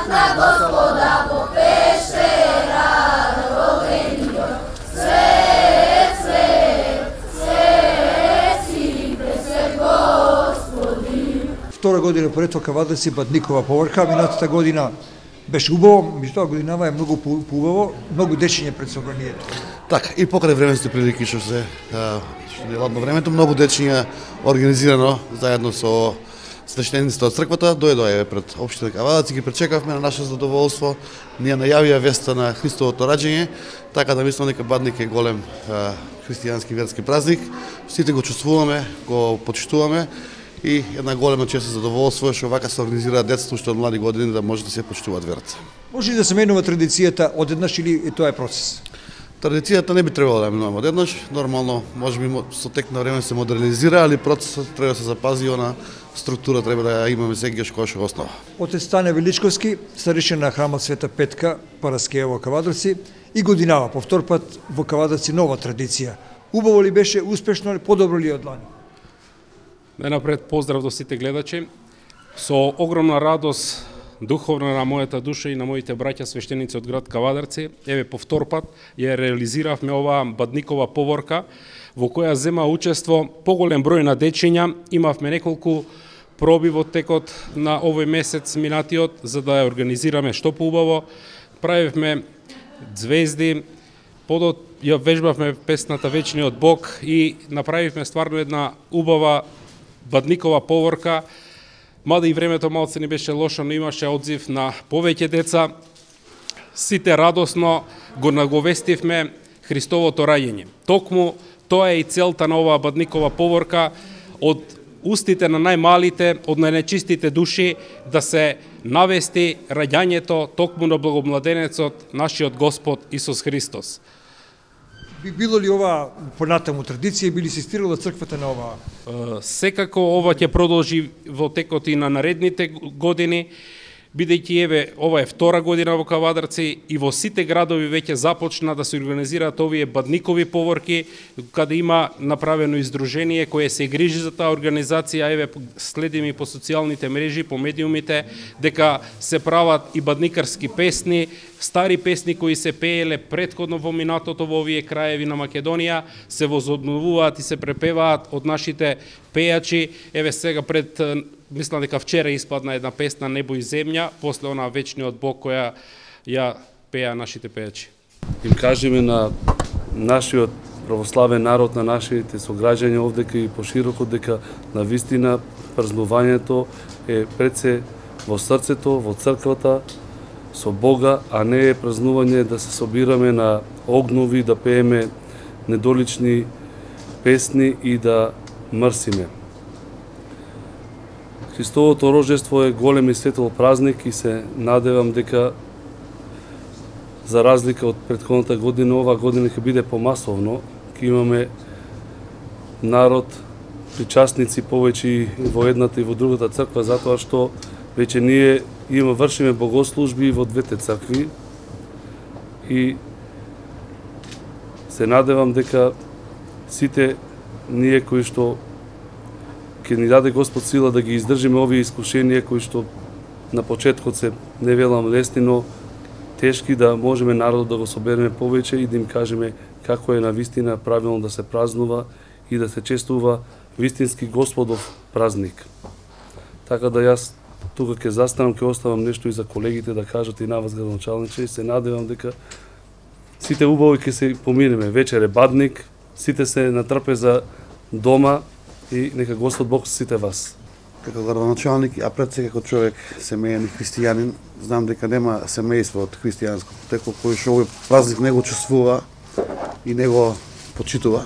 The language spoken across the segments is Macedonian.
na Gospoda popešera rogenio. Svet, svet, svet si presvet Господи. Втора година поред во Кавадарци Бадникова поврка, минатата година беше убаво, меѓутоа годинава е многу поубаво, многу дечиња пред собранието. Така, и покрај временски прилики што е ладно времето, многу дечиња организирано заедно со свештениците од црквата, дојдоа пред општина Кавадарци, ги пречекавме на наше задоволство, ние најавија веста на Христовото раѓање, така да мислам дека Бадник е голем христијански верски празник, сите го чувствуваме, го почитуваме и една голема чест и задоволство што вака се организира детство што од млади години да може да се почитуваат верата. Може ли да се менува традицијата одеднаш или тоа е процес? Традицијата не би требало да менуваме одеднаш, нормално можеби со тек на време се модернизира, али процесот треба да се запази, она структура треба да ја имаме сегаш која што основа. Отец Стане Величковски, старешина на храмот Света Петка, Параскеја во Кавадарци и годинава по втор пат во Кавадарци нова традиција. Убаво ли беше, успешно ли, подобро ли од лани? Најнапред поздрав до сите гледачи. Со огромна радост духовна на мојата душа и на моите браќа свештеници од град Кавадарци, еве по втор пат ја реализиравме оваа Бадникова поворка во која зема учество поголем број на дечиња. Имавме неколку проби во текот на овој месец минатиот за да ја организираме што поубаво. Правивме звезди, подот ја вежбавме песната Вечниот Бог и направивме стварно една убава Бадникова поворка. Мада и времето малце не беше лошо, но имаше одзив на повеќе деца. Сите радосно го наговестивме Христовото раѓање. Токму тоа е и целта на оваа Бадникова поворка, од устите на најмалите, од најнечистите души, да се навести раѓањето токму на благомладенецот, нашиот Господ Исус Христос. Би било ли ова понатаму традиција, би ли се стирала црквата на оваа? Секако ова ќе продолжи во текот и на наредните години, бидејќи еве ова е втора година во Кавадарци и во сите градови веќе започна да се организираат овие Бадникови поворки, каде има направено издружение кое се грижи за таа организација. Еве следиме и по социјалните мрежи, по медиумите, дека се прават и бадникарски песни, стари песни кои се пееле претходно во минатото во овие краеви на Македонија, се возобновуваат и се препеваат од нашите пејачи. Еве сега пред мислам дека вчера испадна една песна Небо и земја, после она Вечниот Бог која ја пеа нашите пејачи. Им кажеме на нашиот православен народ, на нашите сограѓања овдека и пошироко дека на вистина празнувањето е пред се во срцето, во црквата, со Бога, а не е празнување да се собираме на огнови, да пееме недолични песни и да мрсиме. Христовото рождество е голем и светл празник и се надевам дека за разлика од претходната година, ова година ќе биде помасовно, ќе имаме народ, причастници повеќе во едната и во другата црква, затоа што веќе ние вршиме богослужби во двете цркви и се надевам дека сите ние кои што ќе ни даде Господ сила да ги издржиме овие искушенија кои што на почеткот се не велам лесни, но тешки, да можеме народот да го собереме повеќе и да им кажеме како е на вистина правилно да се празнува и да се чествува вистински Господов празник. Така да јас тука ќе застанам, ќе оставам нешто и за колегите да кажат и на вас, градоначалниче, и се надевам дека сите убаво ќе се поминеме. Вечер е Бадник, сите се на трпеза дома и нека Господ Бог сите вас. Како градоначалник, а пред се како човек семеен и христијанин, знам дека нема семејство од христијанско потекло кој што овој празник не го чувствува и не го почитува.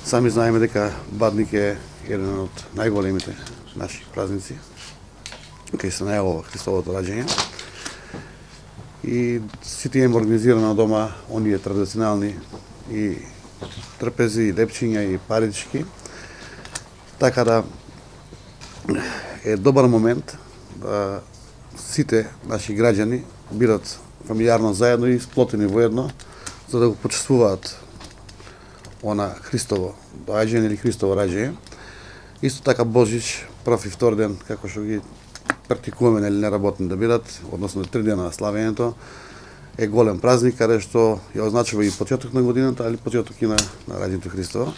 Сами знаеме дека Бадник е еден од најголемите наши празници, кај се најавува Христовото раѓање. И сите имаме организирано дома оние традиционални и трпези, и лепчиња, и парички. Така да е добар момент да сите наши граѓани бидат фамилиарно заедно и сплотени во едно, за да го почувствуваат она Христово доаѓање или Христово раѓање. Исто така Божич, прв и втор ден, како што ги практикуваме нели неработни да бидат, односно 3 дена на славењето е голем празник каде што ја означува и почеток на годината, али почеток и на раѓањето Христово.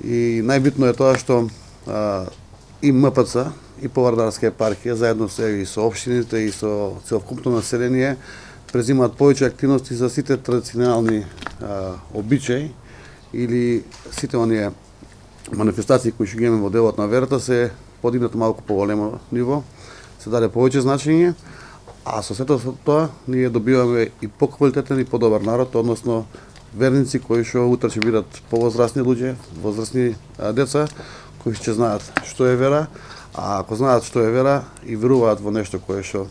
И најбитно е тоа што и МПЦ и Повардарска епархија заедно и со општините и со целокупно население презимаат повеќе активности за сите традиционални обичаи или сите оние манифестации кои што ги имаме во делот на верата се подигнато малку поголемо ниво, се даде повеќе значење, а со сето тоа ние добиваме и поквалитетен и подобар народ, односно верници кои што утре ќе бидат повозрасни луѓе, возрасни деца, кои ќе знаат што е вера, а ако знаат што е вера и веруваат во нешто кое што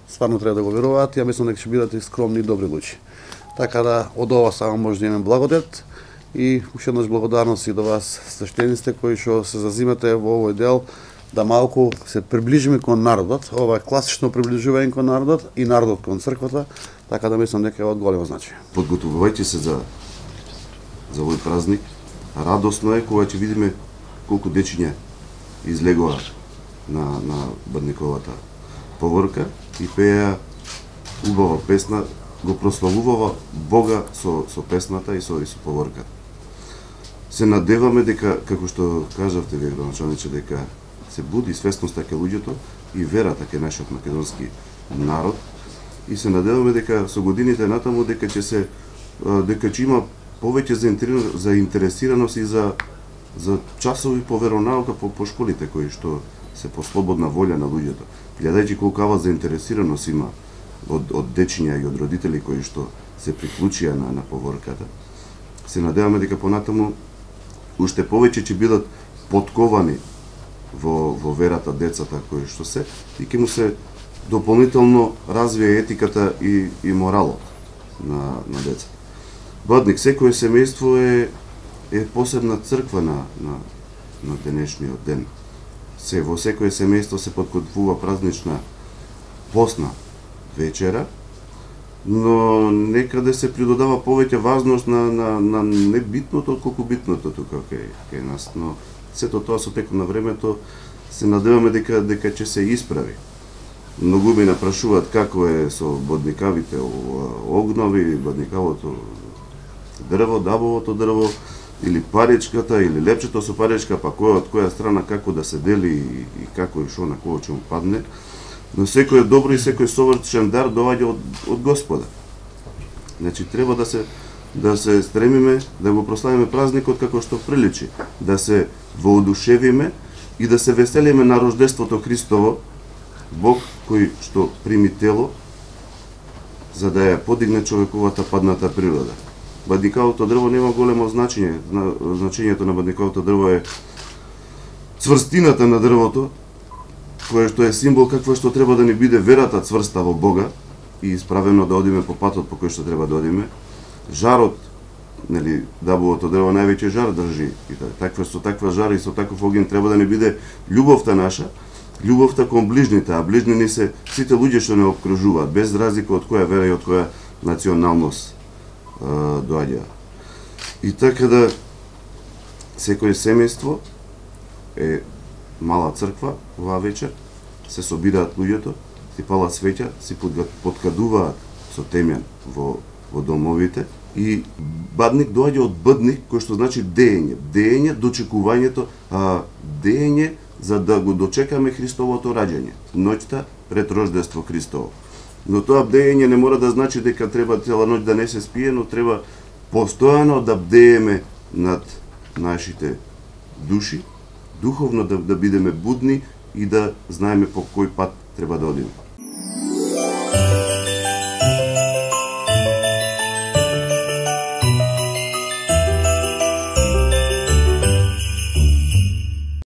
стварно треба да го веруваат, ја мислам дека ќе бидат и скромни и добри луѓе. Така да од ова само може да имаме благодет и уште еднаш благодарност и до вас свештениците кои што се зазимате во овој дел да малку се приближиме кон народот. Ова е класично приближување кон народот и народот кон црквата, така да мислам дека е од големо значење. Подготвувајте се за овој празник. Радосно е кога ќе видиме колку дечиња излегува на Бадниковата поворка и пеа убава песна, го прославувава Бога со песната и со поворката. Се надеваме дека, како што кажавте вие, градоначалниче, дека се буди свесноста кај луѓето и верата кај нашиот македонски народ и се надеваме дека со годините натаму дека ќе има повеќе заинтересираност и за часови по веронаука по школите кои што се по слободна волја на луѓето. Гледајќи колкава заинтересираност има од дечиња и од родители кои што се приклучија на поворката, се надеваме дека понатаму уште повеќе ќе бидат подковани во верата децата кои што се и ќе му се дополнително развие етиката и моралот на децата. Бадник, секое семејство е посебна црква на денешниот ден. Во секое семејство се подготвува празнична постна вечера, но некаде се придодава повеќе важност на небитното отколку битното тука кај нас, но сето тоа со текот на времето се надеваме дека ќе се исправи. Многу ми напрашуваат како е со бодникавите огнови, бодникавото дрво, дабовото дрво, или паричката, или лепчето со паричка, па кој од која страна како да се дели и како и шо на кого ќе му падне. Но секој добро и секој совршен дар доаѓа од Господа. Значи треба да се стремиме да го прославиме празникот како што приличи, да се воодушевиме и да се веселиме на рождеството Христово, Бог кој што прими тело за да ја подигне човековата падната природа. Бадникавото дрво нема големо значење. Значењето на бадниковото дрво е цврстината на дрвото, кое што е символ каква што треба да ни биде верата цврста во Бога и исправено да одиме по патот по кој што треба да одиме. Жарот, нели, дабовото дрво највеќе жар држи и со таква жар и со таков огин треба да ни биде љубовта наша, љубовта кон ближните, а ближни ни се сите луѓе што не обкружуваат, без разлика од која вера и од која националност доаѓа. И така да секој семејство е мала црква оваа вечер, се собираат луѓето, си палат свеќа, си подкадуваат со темјан во домовите и бадник доаѓа од бдник, кој што значи деење. Деење, дочекувањето, деење за да го дочекаме Христовото раѓање, ноќта пред рождество Христово. Но тоа бдење не мора да значи дека треба цела ноќ да не се спие, но треба постојано да бдееме над нашите души, духовно да бидеме будни и да знаеме по кој пат треба да одиме.